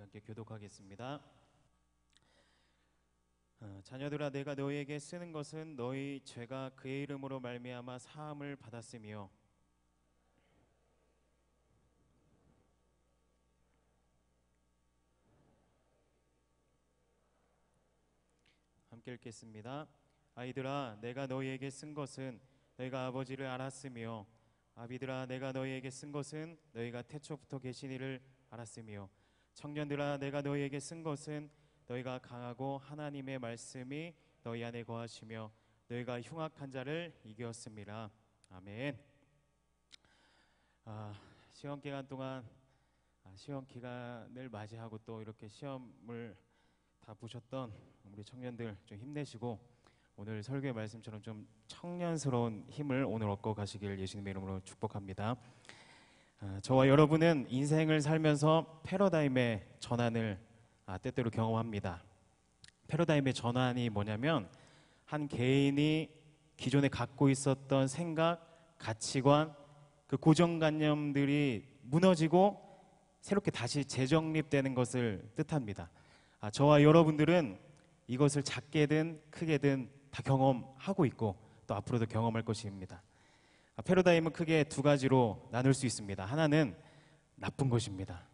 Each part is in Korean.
함께 교독하겠습니다. 자녀들아, 내가 너희에게 쓰는 것은 너희 죄가 그의 이름으로 말미암아 사함을 받았으며 함께 읽겠습니다. 아이들아, 내가 너희에게 쓴 것은 너희가 아버지를 알았으며 아비들아, 내가 너희에게 쓴 것은 너희가 태초부터 계신 이를 알았으며 청년들아, 내가 너희에게 쓴 것은 너희가 강하고 하나님의 말씀이 너희 안에 거하시며 너희가 흉악한 자를 이겼습니다. 아멘. 시험 기간 동안 시험 기간을 맞이하고 또 이렇게 시험을 다 보셨던 우리 청년들 좀 힘내시고 오늘 설교의 말씀처럼 좀 청년스러운 힘을 오늘 얻고 가시길 예수님의 이름으로 축복합니다. 저와 여러분은 인생을 살면서 패러다임의 전환을 때때로 경험합니다. 패러다임의 전환이 뭐냐면 한 개인이 기존에 갖고 있었던 생각, 가치관, 그 고정관념들이 무너지고 새롭게 다시 재정립되는 것을 뜻합니다. 저와 여러분들은 이것을 작게든 크게든 다 경험하고 있고 또 앞으로도 경험할 것입니다. 패러다임은 크게 두 가지로 나눌 수 있습니다. 하나는 나쁜 것입니다.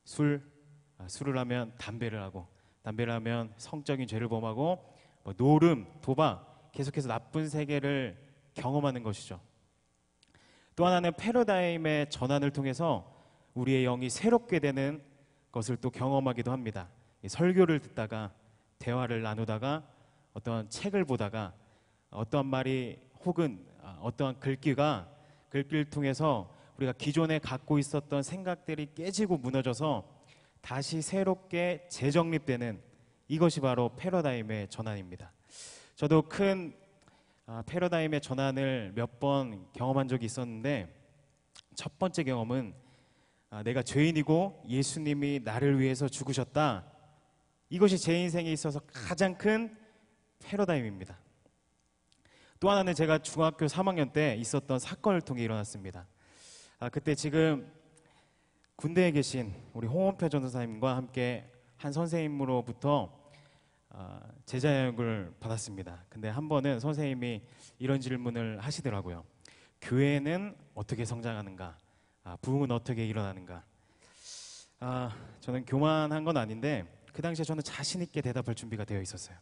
술을 하면 담배를 하고, 담배를 하면 성적인 죄를 범하고, 노름, 도박, 계속해서 나쁜 세계를 경험하는 것이죠. 또 하나는 패러다임의 전환을 통해서 우리의 영이 새롭게 되는 것을 또 경험하기도 합니다. 설교를 듣다가, 대화를 나누다가, 어떠한 책을 보다가, 어떠한 말이 혹은 어떠한 글귀를 통해서 우리가 기존에 갖고 있었던 생각들이 깨지고 무너져서 다시 새롭게 재정립되는 이것이 바로 패러다임의 전환입니다. 저도 큰 패러다임의 전환을 몇 번 경험한 적이 있었는데 첫 번째 경험은 내가 죄인이고 예수님이 나를 위해서 죽으셨다. 이것이 제 인생에 있어서 가장 큰 패러다임입니다. 또 하나는 제가 중학교 3학년 때 있었던 사건을 통해 일어났습니다. 그때 지금 군대에 계신 우리 홍원표 전도사님과 함께 한 선생님으로부터 제자교육을 받았습니다. 근데 한 번은 선생님이 이런 질문을 하시더라고요. 교회는 어떻게 성장하는가? 부흥은 어떻게 일어나는가? 저는 교만한 건 아닌데 그 당시에 저는 자신 있게 대답할 준비가 되어 있었어요.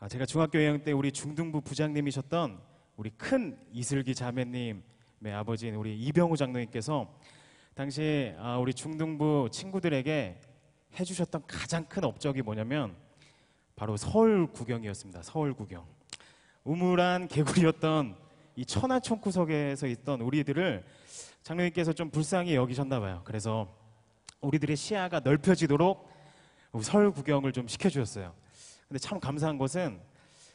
제가 중학교 2학년 때 우리 중등부 부장님이셨던 우리 큰 이슬기 자매님의 아버지인 우리 이병우 장로님께서 당시 우리 중등부 친구들에게 해주셨던 가장 큰 업적이 뭐냐면 바로 서울 구경이었습니다. 서울 구경. 우물한 개구리였던 이 천하촌 구석에서 있던 우리들을 장로님께서 좀 불쌍히 여기셨나 봐요. 그래서 우리들의 시야가 넓혀지도록 서울 구경을 좀 시켜주셨어요. 근데 참 감사한 것은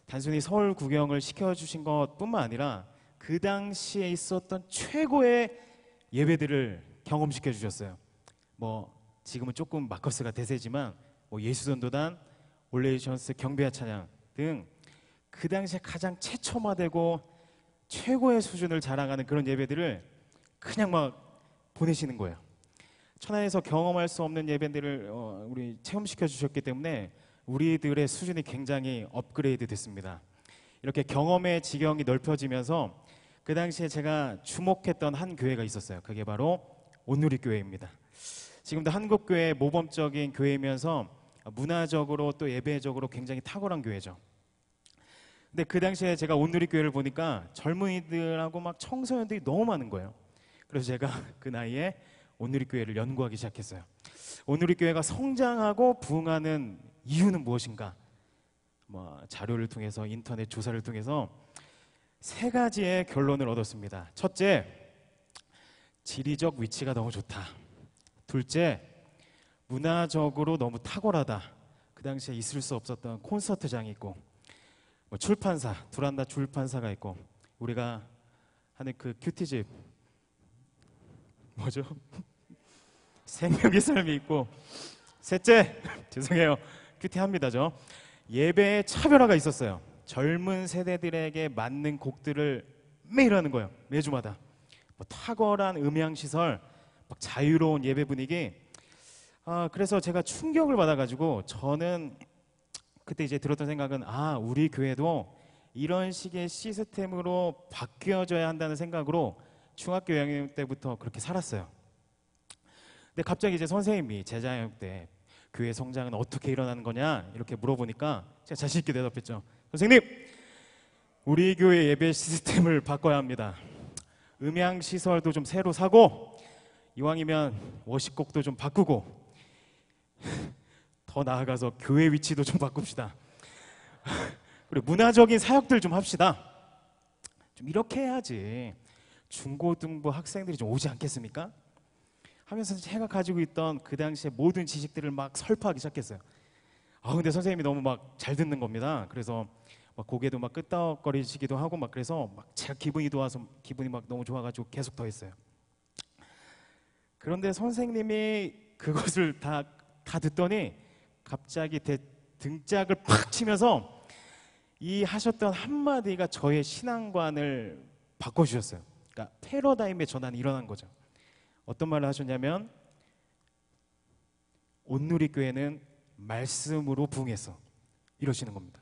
단순히 서울 구경을 시켜주신 것뿐만 아니라 그 당시에 있었던 최고의 예배들을 경험시켜 주셨어요. 지금은 조금 마커스가 대세지만 예수전도단, 올레이션스, 경배와 찬양 등 그 당시에 가장 최첨화되고 최고의 수준을 자랑하는 그런 예배들을 그냥 막 보내시는 거예요. 천안에서 경험할 수 없는 예배들을 우리 체험시켜 주셨기 때문에 우리들의 수준이 굉장히 업그레이드 됐습니다. 이렇게 경험의 지경이 넓혀지면서 그 당시에 제가 주목했던 한 교회가 있었어요. 그게 바로 온누리교회입니다. 지금도 한국교회의 모범적인 교회이면서 문화적으로 또 예배적으로 굉장히 탁월한 교회죠. 근데 그 당시에 제가 온누리교회를 보니까 젊은이들하고 막 청소년들이 너무 많은 거예요. 그래서 제가 그 나이에 온누리교회를 연구하기 시작했어요. 온누리교회가 성장하고 부흥하는 이유는 무엇인가? 자료를 통해서 인터넷 조사를 통해서 세 가지의 결론을 얻었습니다. 첫째, 지리적 위치가 너무 좋다. 둘째, 문화적으로 너무 탁월하다. 그 당시에 있을 수 없었던 콘서트장이 있고 출판사, 두란다 출판사가 있고 우리가 하는 그 큐티집 뭐죠? 생명의 삶이 있고 셋째, 죄송해요. 큐티합니다. 예배에 차별화가 있었어요. 젊은 세대들에게 맞는 곡들을 매일 하는 거예요. 매주마다. 탁월한 음향시설, 자유로운 예배 분위기. 그래서 제가 충격을 받아가지고 저는 그때 이제 들었던 생각은 우리 교회도 이런 식의 시스템으로 바뀌어져야 한다는 생각으로 중학교 2학년 때부터 그렇게 살았어요. 근데 갑자기 이제 선생님이 제자형 때 교회 성장은 어떻게 일어나는 거냐 이렇게 물어보니까 제가 자신 있게 대답했죠. 선생님, 우리 교회 예배 시스템을 바꿔야 합니다. 음향 시설도 좀 새로 사고 이왕이면 워시곡도 좀 바꾸고 더 나아가서 교회 위치도 좀 바꿉시다. 그리고 문화적인 사역들 좀 합시다. 좀 이렇게 해야지 중고등부 학생들이 좀 오지 않겠습니까? 하면서 제가 가지고 있던 그 당시에 모든 지식들을 막 설파하기 시작했어요. 근데 선생님이 너무 막 잘 듣는 겁니다. 그래서 막 고개도 막 끄덕거리시기도 하고 막 그래서 막 제가 기분이 막 너무 좋아가지고 계속 더 했어요. 그런데 선생님이 그것을 다 듣더니 갑자기 등짝을 팍 치면서 이 하셨던 한마디가 저의 신앙관을 바꿔주셨어요. 그러니까 패러다임의 전환이 일어난 거죠. 어떤 말을 하셨냐면 온누리교회는 말씀으로 부응했어 이러시는 겁니다.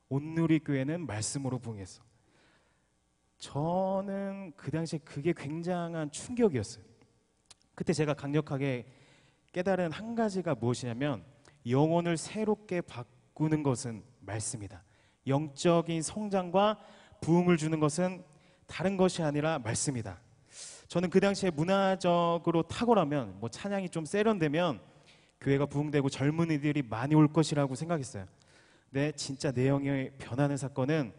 온누리교회는 말씀으로 부응했어. 저는 그 당시에 그게 굉장한 충격이었어요. 그때 제가 강력하게 깨달은 한 가지가 무엇이냐면 영혼을 새롭게 바꾸는 것은 말씀이다. 영적인 성장과 부흥을 주는 것은 다른 것이 아니라 말씀이다. 저는 그 당시에 문화적으로 탁월하면 찬양이 좀 세련되면 교회가 부흥되고 젊은이들이 많이 올 것이라고 생각했어요. 근데 진짜 내용이 변하는 사건은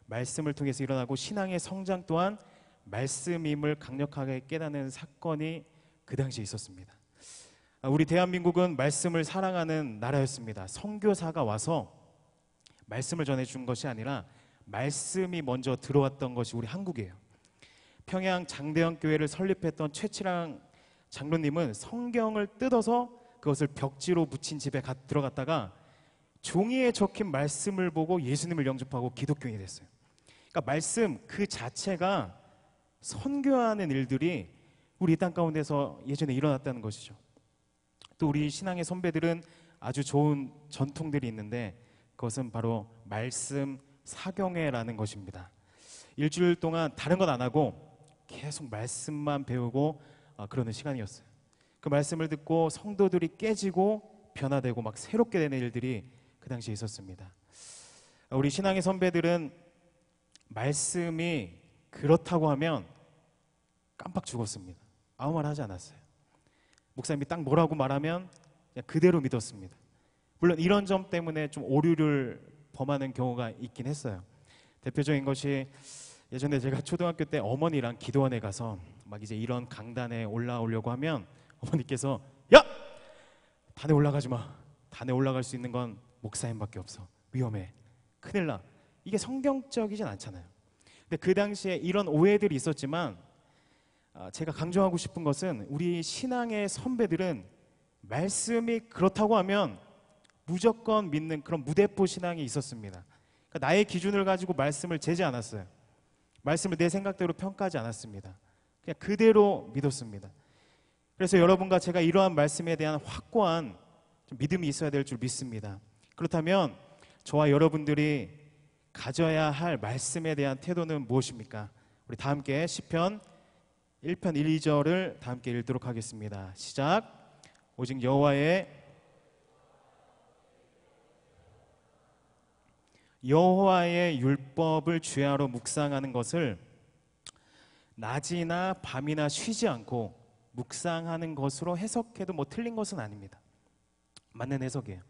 말씀을 통해서 일어나고 신앙의 성장 또한 말씀임을 강력하게 깨닫는 사건이 그 당시에 있었습니다. 우리 대한민국은 말씀을 사랑하는 나라였습니다. 선교사가 와서 말씀을 전해준 것이 아니라 말씀이 먼저 들어왔던 것이 우리 한국이에요. 평양 장대현 교회를 설립했던 최치랑 장로님은 성경을 뜯어서 그것을 벽지로 붙인 집에 들어갔다가 종이에 적힌 말씀을 보고 예수님을 영접하고 기독교인이 됐어요. 그러니까 말씀 그 자체가 선교하는 일들이 우리 이 땅 가운데서 예전에 일어났다는 것이죠. 또 우리 신앙의 선배들은 아주 좋은 전통들이 있는데 그것은 바로 말씀 사경회라는 것입니다. 일주일 동안 다른 건 안 하고 계속 말씀만 배우고 그러는 시간이었어요. 그 말씀을 듣고 성도들이 깨지고 변화되고 막 새롭게 되는 일들이 그 당시에 있었습니다. 우리 신앙의 선배들은 말씀이 그렇다고 하면 깜빡 죽었습니다. 아무 말 하지 않았어요. 목사님이 딱 뭐라고 말하면 그냥 그대로 믿었습니다. 물론 이런 점 때문에 좀 오류를 범하는 경우가 있긴 했어요. 대표적인 것이 예전에 제가 초등학교 때 어머니랑 기도원에 가서 막 이제 이런 강단에 올라오려고 하면 어머니께서 야! 단에 올라가지 마. 단에 올라갈 수 있는 건 목사님밖에 없어. 위험해. 큰일 나. 이게 성경적이진 않잖아요. 근데 그 당시에 이런 오해들이 있었지만 제가 강조하고 싶은 것은 우리 신앙의 선배들은 말씀이 그렇다고 하면 무조건 믿는 그런 무대포 신앙이 있었습니다. 그러니까 나의 기준을 가지고 말씀을 재지 않았어요. 말씀을 내 생각대로 평가하지 않았습니다. 그냥 그대로 믿었습니다. 그래서 여러분과 제가 이러한 말씀에 대한 확고한 믿음이 있어야 될 줄 믿습니다. 그렇다면 저와 여러분들이 가져야 할 말씀에 대한 태도는 무엇입니까? 우리 다 함께 시편 1편 1, 2절을 다 함께 읽도록 하겠습니다. 시작. 오직 여호와의 율법을 주야로 묵상하는 것을 낮이나 밤이나 쉬지 않고 묵상하는 것으로 해석해도 틀린 것은 아닙니다. 맞는 해석이에요.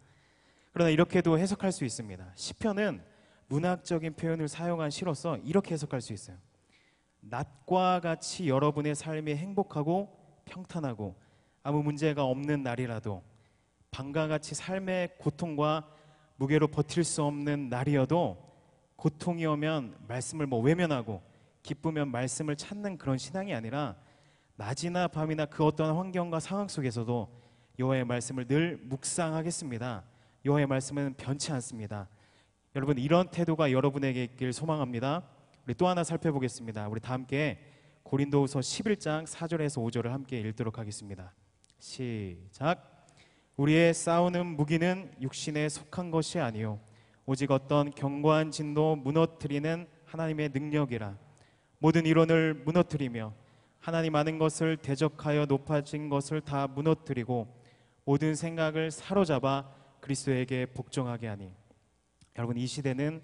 그러나 이렇게도 해석할 수 있습니다. 시편은 문학적인 표현을 사용한 시로서 이렇게 해석할 수 있어요. 낮과 같이 여러분의 삶이 행복하고 평탄하고 아무 문제가 없는 날이라도 밤과 같이 삶의 고통과 무게로 버틸 수 없는 날이어도 고통이 오면 말씀을 외면하고 기쁘면 말씀을 찾는 그런 신앙이 아니라 낮이나 밤이나 그 어떤 환경과 상황 속에서도 여호와의 말씀을 늘 묵상하겠습니다. 여호와의 말씀은 변치 않습니다. 여러분 이런 태도가 여러분에게 있길 소망합니다. 우리 또 하나 살펴보겠습니다. 우리 다 함께 고린도후서 11장 4절에서 5절을 함께 읽도록 하겠습니다. 시작. 우리의 싸우는 무기는 육신에 속한 것이 아니요 오직 어떤 견고한 진도 무너뜨리는 하나님의 능력이라. 모든 이론을 무너뜨리며 하나님 아는 것을 대적하여 높아진 것을 다 무너뜨리고 모든 생각을 사로잡아 그리스도에게 복종하게 하니. 여러분, 이 시대는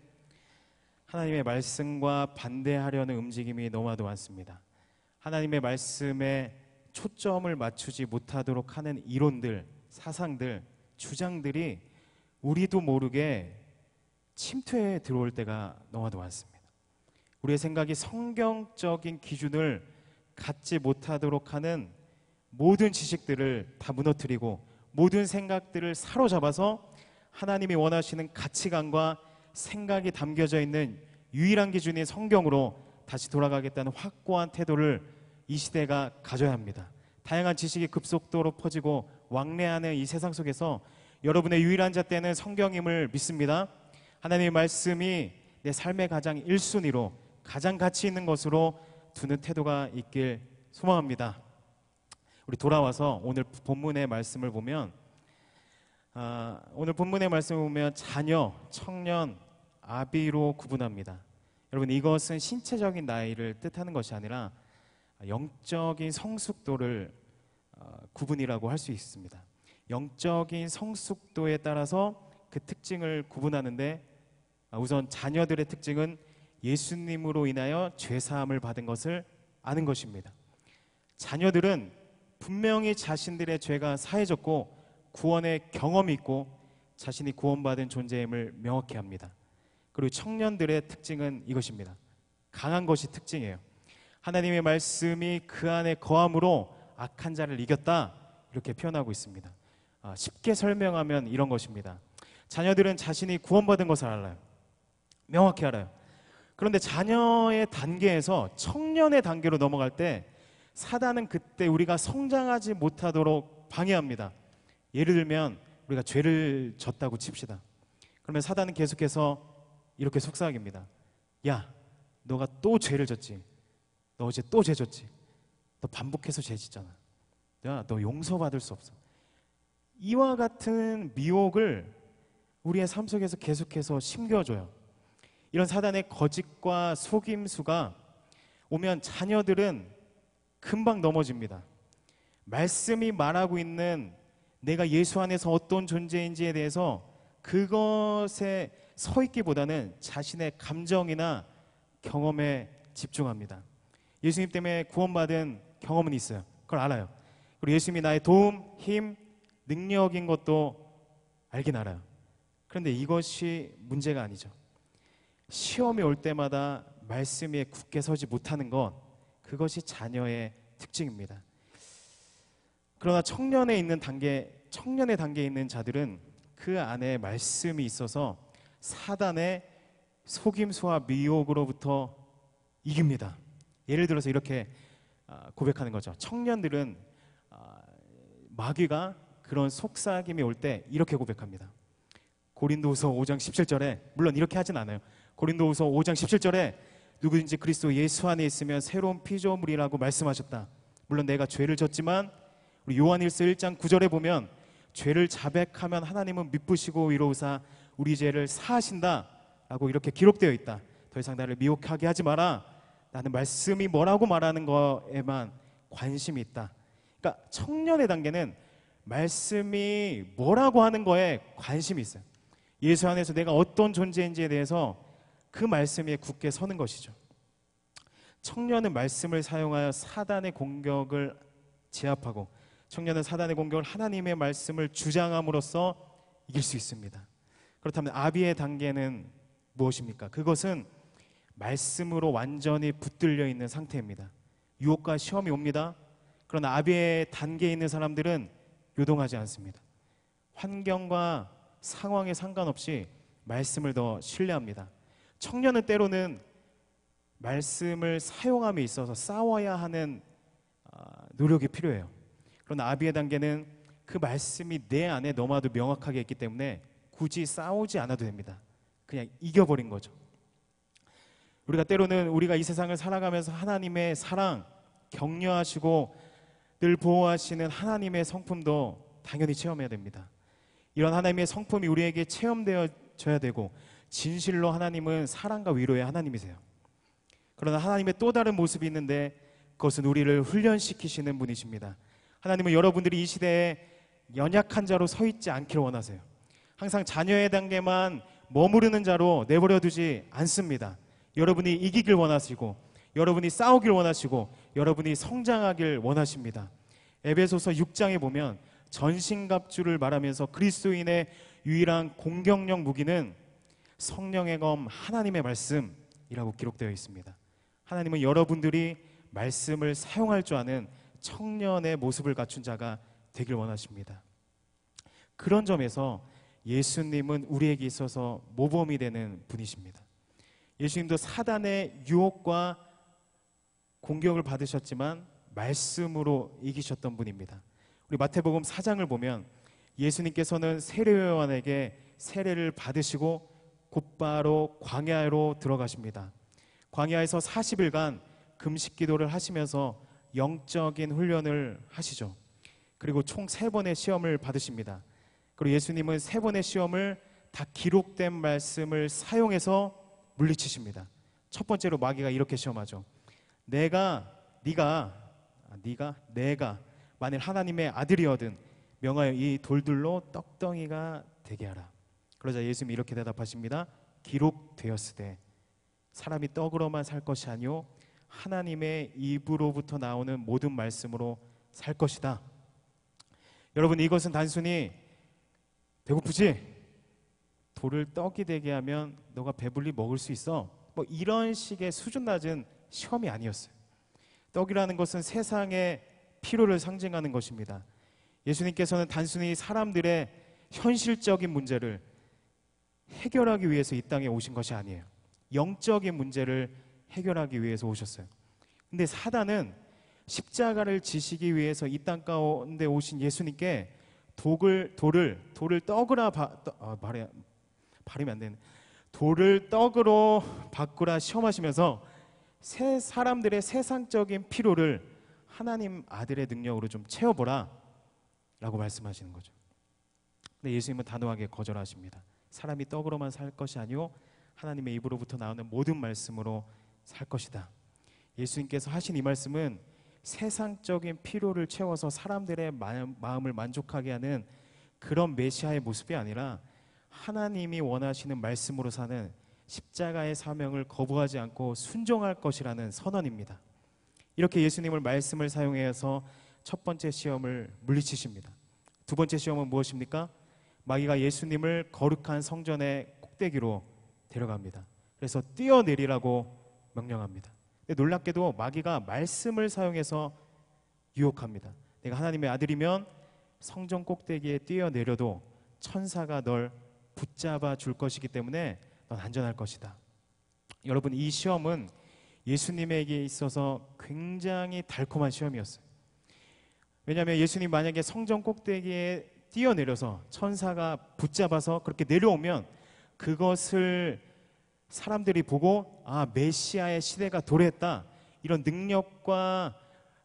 하나님의 말씀과 반대하려는 움직임이 너무나도 많습니다. 하나님의 말씀에 초점을 맞추지 못하도록 하는 이론들, 사상들, 주장들이 우리도 모르게 침투해 들어올 때가 너무나도 많습니다. 우리의 생각이 성경적인 기준을 갖지 못하도록 하는 모든 지식들을 다 무너뜨리고 모든 생각들을 사로잡아서 하나님이 원하시는 가치관과 생각이 담겨져 있는 유일한 기준인 성경으로 다시 돌아가겠다는 확고한 태도를 이 시대가 가져야 합니다. 다양한 지식이 급속도로 퍼지고 왕래하는 이 세상 속에서 여러분의 유일한 잣대는 성경임을 믿습니다. 하나님의 말씀이 내 삶의 가장 1순위로 가장 가치 있는 것으로 두는 태도가 있길 소망합니다. 우리 돌아와서 오늘 본문의 말씀을 보면 오늘 본문의 말씀을 보면 자녀, 청년, 아비로 구분합니다. 여러분, 이것은 신체적인 나이를 뜻하는 것이 아니라 영적인 성숙도를 구분이라고 할 수 있습니다. 영적인 성숙도에 따라서 그 특징을 구분하는데 우선 자녀들의 특징은 예수님으로 인하여 죄사함을 받은 것을 아는 것입니다. 자녀들은 분명히 자신들의 죄가 사해졌고 구원의 경험이 있고 자신이 구원받은 존재임을 명확히 합니다. 그리고 청년들의 특징은 이것입니다. 강한 것이 특징이에요. 하나님의 말씀이 그 안에 거함으로 악한 자를 이겼다, 이렇게 표현하고 있습니다. 쉽게 설명하면 이런 것입니다. 자녀들은 자신이 구원받은 것을 알아요. 명확히 알아요. 그런데 자녀의 단계에서 청년의 단계로 넘어갈 때 사단은 그때 우리가 성장하지 못하도록 방해합니다. 예를 들면 우리가 죄를 졌다고 칩시다. 그러면 사단은 계속해서 이렇게 속삭입니다. 야, 너가 또 죄를 졌지. 너 어제 또 죄 졌지. 너 반복해서 죄 짓잖아. 야, 너 용서받을 수 없어. 이와 같은 미혹을 우리의 삶 속에서 계속해서 심겨줘요. 이런 사단의 거짓과 속임수가 오면 자녀들은 금방 넘어집니다. 말씀이 말하고 있는 내가 예수 안에서 어떤 존재인지에 대해서 그것에 서 있기보다는 자신의 감정이나 경험에 집중합니다. 예수님 때문에 구원받은 경험은 있어요. 그걸 알아요. 그리고 예수님이 나의 도움, 힘, 능력인 것도 알긴 알아요. 그런데 이것이 문제가 아니죠. 시험이 올 때마다 말씀 위에 굳게 서지 못하는 것, 그것이 자녀의 특징입니다. 그러나 청년의 단계에 있는 자들은 그 안에 말씀이 있어서 사단의 속임수와 미혹으로부터 이깁니다. 예를 들어서 이렇게 고백하는 거죠. 청년들은 마귀가 그런 속삭임이 올 때 이렇게 고백합니다. 고린도후서 5장 17절에, 물론 이렇게 하진 않아요. 고린도후서 5장 17절에 누구든지 그리스도 예수 안에 있으면 새로운 피조물이라고 말씀하셨다. 물론 내가 죄를 졌지만 우리 요한일서 1장 9절에 보면 죄를 자백하면 하나님은 미쁘시고 위로우사 우리 죄를 사하신다 라고 이렇게 기록되어 있다. 더 이상 나를 미혹하게 하지 마라. 나는 말씀이 뭐라고 말하는 거에만 관심이 있다. 그러니까 청년의 단계는 말씀이 뭐라고 하는 거에 관심이 있어요. 예수 안에서 내가 어떤 존재인지에 대해서 그 말씀 위에 굳게 서는 것이죠. 청년은 말씀을 사용하여 사단의 공격을 제압하고 청년은 사단의 공격을 하나님의 말씀을 주장함으로써 이길 수 있습니다. 그렇다면 아비의 단계는 무엇입니까? 그것은 말씀으로 완전히 붙들려 있는 상태입니다. 유혹과 시험이 옵니다. 그러나 아비의 단계에 있는 사람들은 요동하지 않습니다. 환경과 상황에 상관없이 말씀을 더 신뢰합니다. 청년은 때로는 말씀을 사용함에 있어서 싸워야 하는 노력이 필요해요. 그러나 아비의 단계는 그 말씀이 내 안에 너무나도 명확하게 있기 때문에 굳이 싸우지 않아도 됩니다. 그냥 이겨버린 거죠. 우리가 때로는 우리가 이 세상을 살아가면서 하나님의 사랑, 격려하시고 늘 보호하시는 하나님의 성품도 당연히 체험해야 됩니다. 이런 하나님의 성품이 우리에게 체험되어져야 되고, 진실로 하나님은 사랑과 위로의 하나님이세요. 그러나 하나님의 또 다른 모습이 있는데 그것은 우리를 훈련시키시는 분이십니다. 하나님은 여러분들이 이 시대에 연약한 자로 서 있지 않기를 원하세요. 항상 자녀의 단계만 머무르는 자로 내버려 두지 않습니다. 여러분이 이기길 원하시고, 여러분이 싸우길 원하시고, 여러분이 성장하길 원하십니다. 에베소서 6장에 보면 전신갑주를 말하면서 그리스도인의 유일한 공격력 무기는 성령의 검 하나님의 말씀이라고 기록되어 있습니다. 하나님은 여러분들이 말씀을 사용할 줄 아는 청년의 모습을 갖춘 자가 되길 원하십니다. 그런 점에서 예수님은 우리에게 있어서 모범이 되는 분이십니다. 예수님도 사단의 유혹과 공격을 받으셨지만 말씀으로 이기셨던 분입니다. 우리 마태복음 4장을 보면 예수님께서는 세례요한에게 세례를 받으시고 곧바로 광야로 들어가십니다. 광야에서 40일간 금식 기도를 하시면서 영적인 훈련을 하시죠. 그리고 총 3번의 시험을 받으십니다. 그리고 예수님은 3번의 시험을 다 기록된 말씀을 사용해서 물리치십니다. 첫 번째로 마귀가 이렇게 시험하죠. 내가 만일 하나님의 아들이거든 명하여 이 돌들로 떡덩이가 되게 하라. 그러자 예수님이 이렇게 대답하십니다. 기록되었으되 사람이 떡으로만 살 것이 아니요 하나님의 입으로부터 나오는 모든 말씀으로 살 것이다. 여러분, 이것은 단순히 배고프지? 돌을 떡이 되게 하면 너가 배불리 먹을 수 있어, 뭐 이런 식의 수준 낮은 시험이 아니었어요. 떡이라는 것은 세상의 필요를 상징하는 것입니다. 예수님께서는 단순히 사람들의 현실적인 문제를 해결하기 위해서 이 땅에 오신 것이 아니에요. 영적인 문제를 해결하기 위해서 오셨어요. 근데 사단은 십자가를 지시기 위해서 이 땅 가운데 오신 예수님께 돌을 떡으로 발음이 안 되는 돌을 떡으로 바꾸라 시험하시면서 사람들의 세상적인 필요를 하나님 아들의 능력으로 좀 채워보라 라고 말씀하시는 거죠. 근데 예수님은 단호하게 거절하십니다. 사람이 떡으로만 살 것이 아니오 하나님의 입으로부터 나오는 모든 말씀으로 살 것이다. 예수님께서 하신 이 말씀은 세상적인 필요를 채워서 사람들의 마음을 만족하게 하는 그런 메시아의 모습이 아니라 하나님이 원하시는 말씀으로 사는 십자가의 사명을 거부하지 않고 순종할 것이라는 선언입니다. 이렇게 예수님을 말씀을 사용해서 첫 번째 시험을 물리치십니다. 두 번째 시험은 무엇입니까? 마귀가 예수님을 거룩한 성전의 꼭대기로 데려갑니다. 그래서 뛰어내리라고 명령합니다. 근데 놀랍게도 마귀가 말씀을 사용해서 유혹합니다. 내가 하나님의 아들이면 성전 꼭대기에 뛰어내려도 천사가 널 붙잡아 줄 것이기 때문에 넌 안전할 것이다. 여러분, 이 시험은 예수님에게 있어서 굉장히 달콤한 시험이었어요. 왜냐하면 예수님 만약에 성전 꼭대기에 뛰어내려서 천사가 붙잡아서 그렇게 내려오면 그것을 사람들이 보고 메시아의 시대가 도래했다, 이런 능력과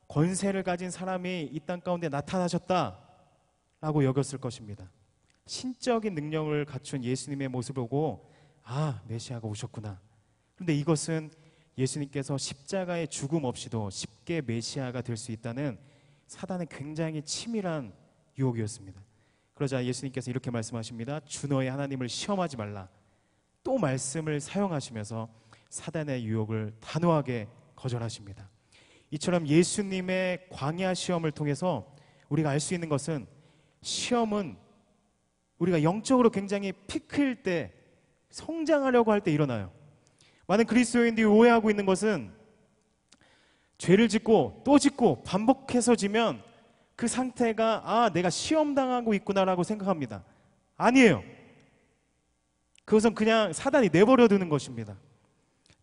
권세를 가진 사람이 이 땅 가운데 나타나셨다라고 여겼을 것입니다. 신적인 능력을 갖춘 예수님의 모습을 보고 메시아가 오셨구나. 그런데 이것은 예수님께서 십자가의 죽음 없이도 쉽게 메시아가 될 수 있다는 사단의 굉장히 치밀한 유혹이었습니다. 그러자 예수님께서 이렇게 말씀하십니다. 주 너의 하나님을 시험하지 말라. 또 말씀을 사용하시면서 사단의 유혹을 단호하게 거절하십니다. 이처럼 예수님의 광야 시험을 통해서 우리가 알 수 있는 것은, 시험은 우리가 영적으로 굉장히 피크일 때, 성장하려고 할 때 일어나요. 많은 그리스도인들이 오해하고 있는 것은 죄를 짓고 또 짓고 반복해서 지면 그 상태가 내가 시험당하고 있구나라고 생각합니다. 아니에요. 그것은 그냥 사단이 내버려 두는 것입니다.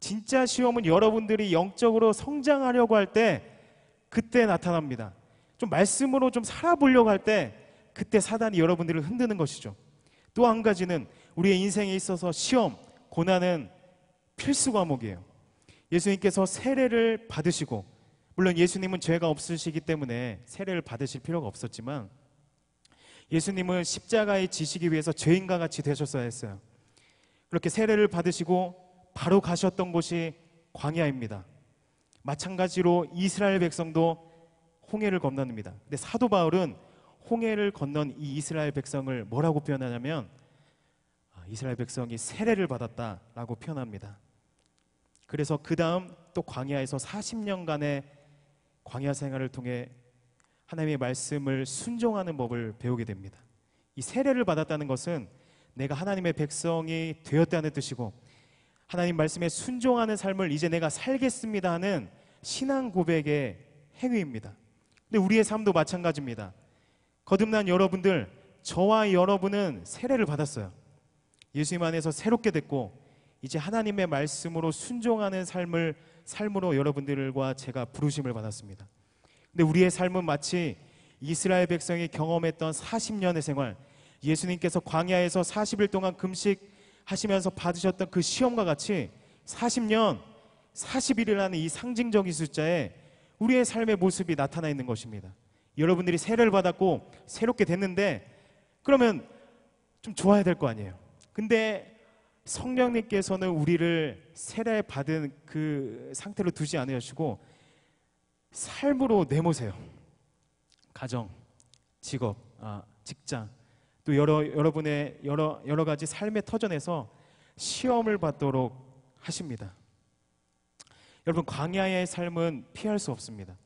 진짜 시험은 여러분들이 영적으로 성장하려고 할 때 그때 나타납니다. 좀 말씀으로 좀 살아보려고 할 때 그때 사단이 여러분들을 흔드는 것이죠. 또 한 가지는 우리의 인생에 있어서 시험, 고난은 필수 과목이에요. 예수님께서 세례를 받으시고, 물론 예수님은 죄가 없으시기 때문에 세례를 받으실 필요가 없었지만 예수님은 십자가에 지시기 위해서 죄인과 같이 되셨어야 했어요. 그렇게 세례를 받으시고 바로 가셨던 곳이 광야입니다. 마찬가지로 이스라엘 백성도 홍해를 건너입니다. 근데 사도 바울은 홍해를 건넌 이 이스라엘 백성을 뭐라고 표현하냐면 이스라엘 백성이 세례를 받았다라고 표현합니다. 그래서 그 다음 또 광야에서 40년간의 광야 생활을 통해 하나님의 말씀을 순종하는 법을 배우게 됩니다. 이 세례를 받았다는 것은 내가 하나님의 백성이 되었다는 뜻이고 하나님 말씀에 순종하는 삶을 이제 내가 살겠습니다 하는 신앙 고백의 행위입니다. 근데 우리의 삶도 마찬가지입니다. 거듭난 여러분들, 저와 여러분은 세례를 받았어요. 예수님 안에서 새롭게 됐고 이제 하나님의 말씀으로 순종하는 삶으로 여러분들과 제가 부르심을 받았습니다. 근데 우리의 삶은 마치 이스라엘 백성이 경험했던 40년의 생활, 예수님께서 광야에서 40일 동안 금식하시면서 받으셨던 그 시험과 같이 40년, 40일이라는 이 상징적인 숫자에 우리의 삶의 모습이 나타나 있는 것입니다. 여러분들이 세례를 받았고 새롭게 됐는데 그러면 좀 좋아야 될 거 아니에요. 근데 성령님께서는 우리를 세례 받은 그 상태로 두지 않으시고 삶으로 내모세요. 가정, 직업, 직장, 또 여러분의 여러 가지 삶의 터전에서 시험을 받도록 하십니다. 여러분, 광야의 삶은 피할 수 없습니다.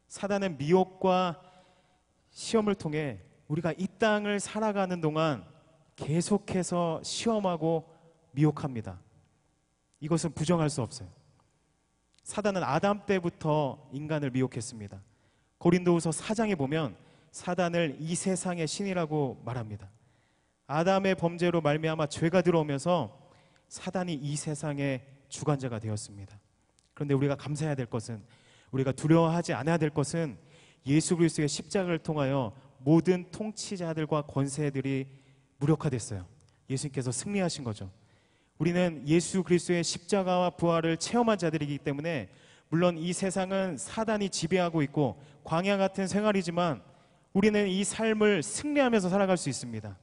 사단은 미혹과 시험을 통해 우리가 이 땅을 살아가는 동안 계속해서 시험하고 미혹합니다. 이것은 부정할 수 없어요. 사단은 아담 때부터 인간을 미혹했습니다. 고린도후서 4장에 보면 사단을 이 세상의 신이라고 말합니다. 아담의 범죄로 말미암아 죄가 들어오면서 사단이 이 세상의 주관자가 되었습니다. 그런데 우리가 감사해야 될 것은, 우리가 두려워하지 않아야 될 것은 예수 그리스도의 십자가를 통하여 모든 통치자들과 권세들이 무력화됐어요. 예수님께서 승리하신 거죠. 우리는 예수 그리스도의 십자가와 부활을 체험한 자들이기 때문에 물론 이 세상은 사단이 지배하고 있고 광야 같은 생활이지만 우리는 이 삶을 승리하면서 살아갈 수 있습니다.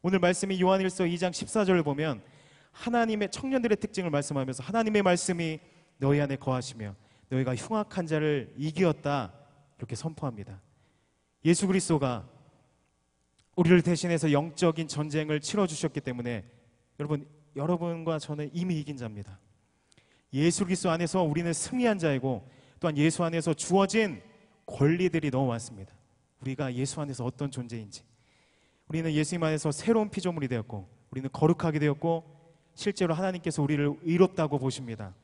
오늘 말씀이 요한일서 2장 14절을 보면 하나님의 청년들의 특징을 말씀하면서 하나님의 말씀이 너희 안에 거하시며 너희가 흉악한 자를 이기었다 이렇게 선포합니다. 예수 그리스도가 우리를 대신해서 영적인 전쟁을 치러주셨기 때문에 여러분과 저는 이미 이긴 자입니다. 예수 그리스도 안에서 우리는 승리한 자이고 또한 예수 안에서 주어진 권리들이 너무 많습니다. 우리가 예수 안에서 어떤 존재인지, 우리는 예수님 안에서 새로운 피조물이 되었고 우리는 거룩하게 되었고 실제로 하나님께서 우리를 의롭다고 보십니다.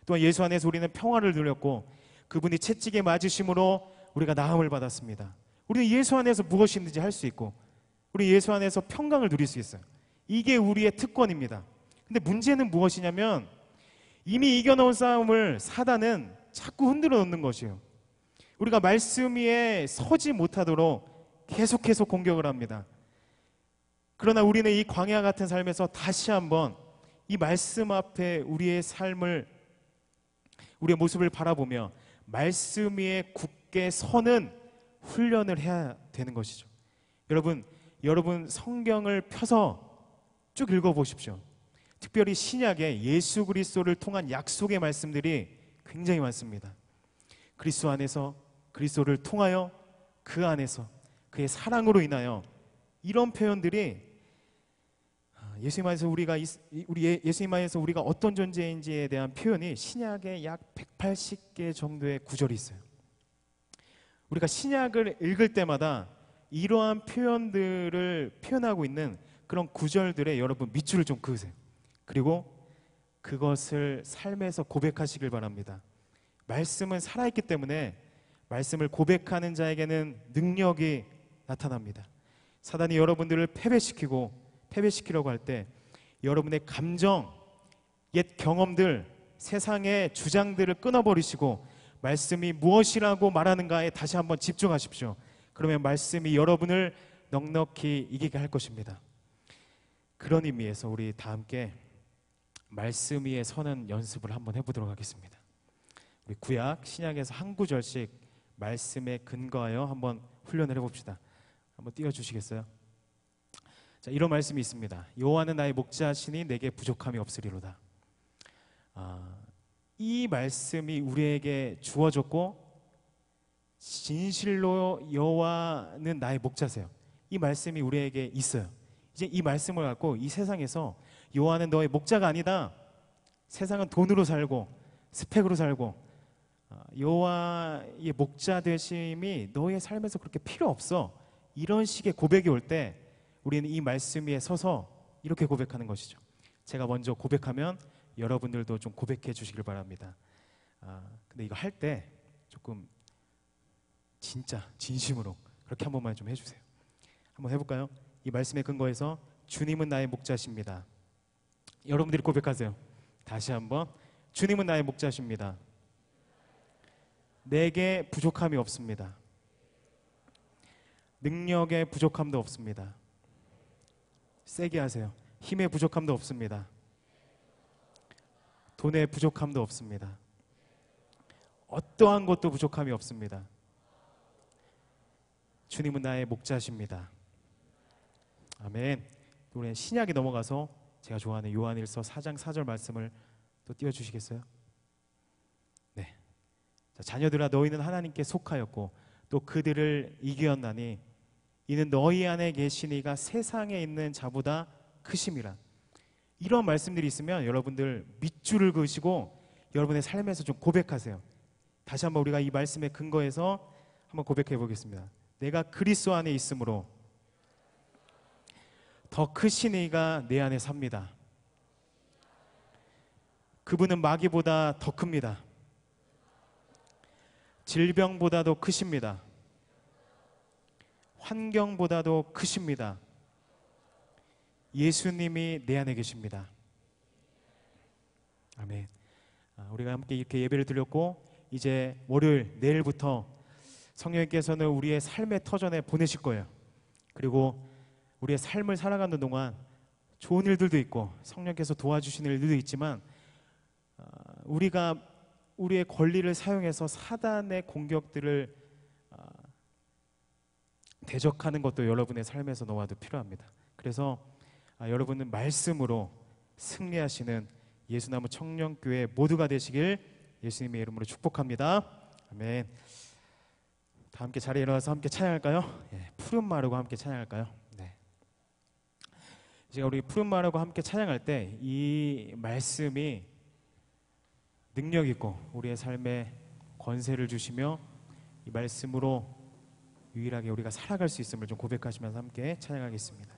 또한 예수 안에서 우리는 평화를 누렸고 그분이 채찍에 맞으심으로 우리가 나음을 받았습니다. 우리는 예수 안에서 무엇이든지 할 수 있고 우리 예수 안에서 평강을 누릴 수 있어요. 이게 우리의 특권입니다. 근데 문제는 무엇이냐면 이미 이겨놓은 싸움을 사단은 자꾸 흔들어 놓는 것이에요. 우리가 말씀 위에 서지 못하도록 계속해서 공격을 합니다. 그러나 우리는 이 광야 같은 삶에서 다시 한번 이 말씀 앞에 우리의 삶을, 우리의 모습을 바라보며 말씀 위에 굳게 서는 훈련을 해야 되는 것이죠. 여러분 성경을 펴서 쭉 읽어보십시오. 특별히 신약에 예수 그리스도를 통한 약속의 말씀들이 굉장히 많습니다. 그리스도 안에서, 그리스도를 통하여, 그 안에서, 그의 사랑으로 인하여, 이런 표현들이 예수님 안에서 우리가 어떤 존재인지에 대한 표현이 신약에 약 180개 정도의 구절이 있어요. 우리가 신약을 읽을 때마다 이러한 표현들을 표현하고 있는 그런 구절들에 여러분 밑줄을 좀 그으세요. 그리고 그것을 삶에서 고백하시길 바랍니다. 말씀은 살아있기 때문에 말씀을 고백하는 자에게는 능력이 나타납니다. 사단이 여러분들을 패배시키려고 할 때 여러분의 감정, 옛 경험들, 세상의 주장들을 끊어버리시고 말씀이 무엇이라고 말하는가에 다시 한번 집중하십시오. 그러면 말씀이 여러분을 넉넉히 이기게 할 것입니다. 그런 의미에서 우리 다 함께 말씀 위에 서는 연습을 한번 해보도록 하겠습니다. 우리 구약, 신약에서 한 구절씩 말씀에 근거하여 한번 훈련을 해봅시다. 한번 띄워주시겠어요? 자, 이런 말씀이 있습니다. 여호와는 나의 목자시니 내게 부족함이 없으리로다. 이 말씀이 우리에게 주어졌고 진실로 여호와는 나의 목자세요. 이 말씀이 우리에게 있어요. 이제 이 말씀을 갖고 이 세상에서 여호와는 너의 목자가 아니다. 세상은 돈으로 살고 스펙으로 살고 여호와의 목자 되심이 너의 삶에서 그렇게 필요 없어. 이런 식의 고백이 올 때 우리는 이 말씀 위에 서서 이렇게 고백하는 것이죠. 제가 먼저 고백하면 여러분들도 좀 고백해 주시길 바랍니다. 근데 이거 할 때 조금 진짜 진심으로 그렇게 한 번만 좀 해주세요. 한번 해볼까요? 이 말씀에 근거해서 주님은 나의 목자십니다. 여러분들이 고백하세요. 다시 한번 주님은 나의 목자십니다. 내게 부족함이 없습니다. 능력의 부족함도 없습니다. 세게 하세요. 힘의 부족함도 없습니다. 돈의 부족함도 없습니다. 어떠한 것도 부족함이 없습니다. 주님은 나의 목자십니다. 아멘. 우리 신약에 넘어가서 제가 좋아하는 요한일서 4장 4절 말씀을 또 띄워주시겠어요? 네. 자, 자녀들아 너희는 하나님께 속하였고 또 그들을 이기었나니 이는 너희 안에 계신 이가 세상에 있는 자보다 크심이라. 이런 말씀들이 있으면 여러분들 밑줄을 그으시고 여러분의 삶에서 좀 고백하세요. 다시 한번 우리가 이 말씀에 근거해서 한번 고백해 보겠습니다. 내가 그리스도 안에 있으므로 더 크신 이가 내 안에 삽니다. 그분은 마귀보다 더 큽니다. 질병보다도 크십니다. 환경보다도 크십니다. 예수님이 내 안에 계십니다. 아멘. 우리가 함께 이렇게 예배를 드렸고 이제 월요일 내일부터 성령님께서는 우리의 삶의 터전에 보내실 거예요. 그리고 우리의 삶을 살아가는 동안 좋은 일들도 있고 성령께서 도와주시는 일들도 있지만 우리가 우리의 권리를 사용해서 사단의 공격들을 대적하는 것도 여러분의 삶에서 너와도 필요합니다. 그래서 여러분은 말씀으로 승리하시는 예수나무 청년교회 모두가 되시길 예수님의 이름으로 축복합니다. 아멘. 다 함께 자리에 일어나서 함께 찬양할까요? 예, 푸른 마르고 함께 찬양할까요? 네. 제가 우리 푸른 마르고 함께 찬양할 때 이 말씀이 능력 있고 우리의 삶에 권세를 주시며 이 말씀으로 유일하게 우리가 살아갈 수 있음을 좀 고백하시면서 함께 찬양하겠습니다.